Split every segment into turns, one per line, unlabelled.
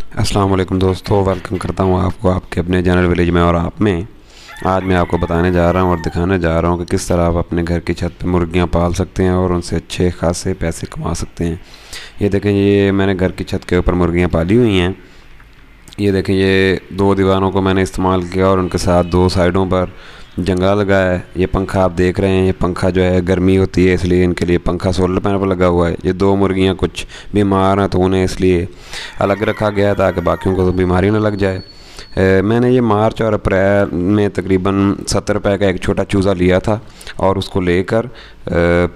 अस्सलाम वालेकुम दोस्तों, वेलकम करता हूँ आपको आपके अपने चैनल विलेज में। और आप में आज मैं आपको बताने जा रहा हूँ और दिखाने जा रहा हूँ कि किस तरह आप अपने घर की छत पर मुर्गियाँ पाल सकते हैं और उनसे अच्छे खासे पैसे कमा सकते हैं। ये देखें, ये मैंने घर की छत के ऊपर मुर्गियाँ पाली हुई हैं। ये देखें, ये दो दीवारों को मैंने इस्तेमाल किया और उनके साथ दो साइडों पर जंगला लगाया है। ये पंखा आप देख रहे हैं, ये पंखा जो है गर्मी होती है इसलिए इनके लिए पंखा सोलर पैनल पर लगा हुआ है। ये दो मुर्गियाँ कुछ बीमार हैं तो उन्हें इसलिए अलग रखा गया ताकि बाकियों को तो बीमारी ना लग जाए। मैंने ये मार्च और अप्रैल में तकरीबन 70 रुपये का एक छोटा चूज़ा लिया था और उसको लेकर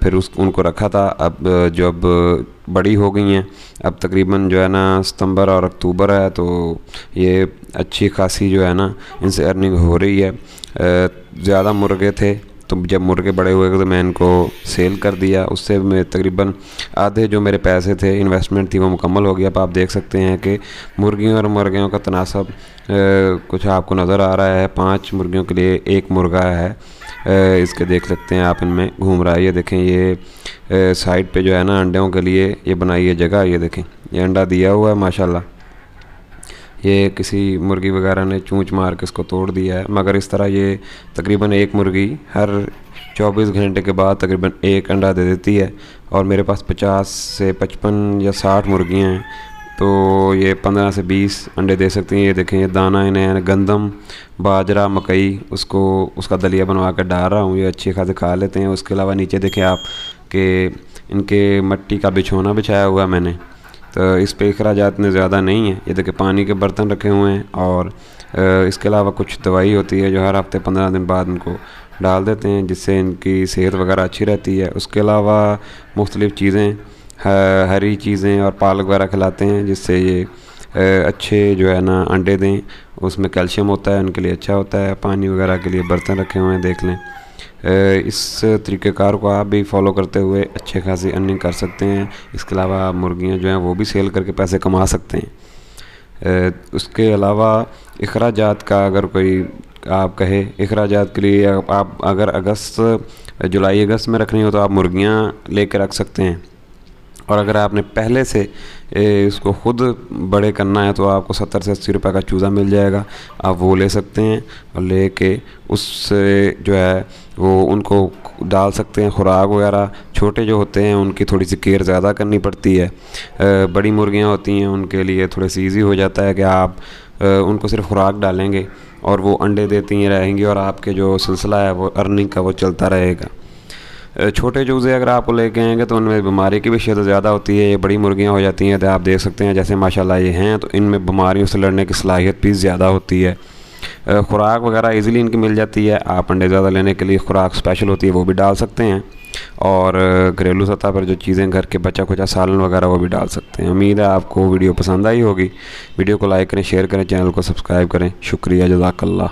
फिर उनको रखा था। अब जब बड़ी हो गई हैं, अब तकरीबन जो है ना सितंबर और अक्टूबर है, तो ये अच्छी खासी जो है ना इनसे अर्निंग हो रही है। ज़्यादा मुर्गे थे तो जब मुर्गे बड़े हुए तो मैं इनको सेल कर दिया, उससे मैं तकरीबन आधे जो मेरे पैसे थे, इन्वेस्टमेंट थी, वो मुकम्मल हो गया। अब आप देख सकते हैं कि मुर्गियों और मुर्गियों का तनासब कुछ आपको नज़र आ रहा है। 5 मुर्गियों के लिए एक मुर्गा है। इसके देख सकते हैं आप, इनमें घूम रहा है। ये देखें, ये साइड पे जो है ना अंडों के लिए ये बनाई है जगह। ये देखें, ये अंडा दिया हुआ है माशाल्लाह। ये किसी मुर्गी वगैरह ने चूंच मार के इसको तोड़ दिया है, मगर इस तरह ये तकरीबन एक मुर्गी हर 24 घंटे के बाद तकरीबन एक अंडा दे देती है। और मेरे पास 50 से 55 या 60 मुर्गियाँ हैं, तो ये 15 से 20 अंडे दे सकती हैं। ये देखें, ये दाना इन्हें गंदम, बाजरा, मकई उसका दलिया बनवा कर डाल रहा हूँ। ये अच्छे खासे खा लेते हैं। उसके अलावा नीचे देखें आप कि इनके मिट्टी का बिछोना बिछाया हुआ है मैंने, तो इस पे अखराजात इतने ज़्यादा नहीं है। ये देखिए, पानी के बर्तन रखे हुए हैं और इसके अलावा कुछ दवाई होती है जो हर हफ्ते 15 दिन बाद इनको डाल देते हैं, जिससे इनकी सेहत वगैरह अच्छी रहती है। उसके अलावा मुख्तलिफ़ चीज़ें, हरी चीज़ें और पालक वगैरह खिलाते हैं, जिससे ये अच्छे जो है ना अंडे दें। उसमें कैल्शियम होता है, उनके लिए अच्छा होता है। पानी वगैरह के लिए बर्तन रखे हुए हैं, देख लें। इस तरीक़ेकार को आप भी फॉलो करते हुए अच्छे खासी अर्निंग कर सकते हैं। इसके अलावा आप मुर्गियाँ जो हैं वो भी सेल करके पैसे कमा सकते हैं। उसके अलावा अखराजात का अगर कोई आप कहे, अखराजात के लिए आप अगर जुलाई अगस्त में रखनी हो तो आप मुर्गियाँ लेकर रख सकते हैं। और अगर आपने पहले से इसको ख़ुद बड़े करना है तो आपको 70 से 80 रुपये का चूज़ा मिल जाएगा, आप वो ले सकते हैं और लेके उससे जो है वो उनको डाल सकते हैं खुराक वगैरह। छोटे जो होते हैं उनकी थोड़ी सी केयर ज़्यादा करनी पड़ती है। बड़ी मुर्गियां होती हैं उनके लिए थोड़ा सी ईज़ी हो जाता है कि आप उनको सिर्फ खुराक डालेंगे और वो अंडे देती हैं रहेंगी और आपके जो सिलसिला है वो अर्निंग का वो चलता रहेगा। छोटे चूज़े अगर आपको लेके आएंगे तो उनमें बीमारी की भी शिद्दत ज़्यादा होती है। ये बड़ी मुर्गियाँ हो जाती हैं तो आप देख सकते हैं जैसे माशाल्लाह ये हैं, तो इनमें बीमारियों से लड़ने की सलाहियत भी ज़्यादा होती है। खुराक वगैरह इजीली इनकी मिल जाती है। आप अंडे ज़्यादा लेने के लिए खुराक स्पेशल होती है वो भी डाल सकते हैं, और घरेलू सतह पर जो चीज़ें घर के बचा खुचा सालन वगैरह वो भी डाल सकते हैं। उम्मीद है आपको वीडियो पसंद आई होगी। वीडियो को लाइक करें, शेयर करें, चैनल को सब्सक्राइब करें। शुक्रिया, जज़ाकल्लाह।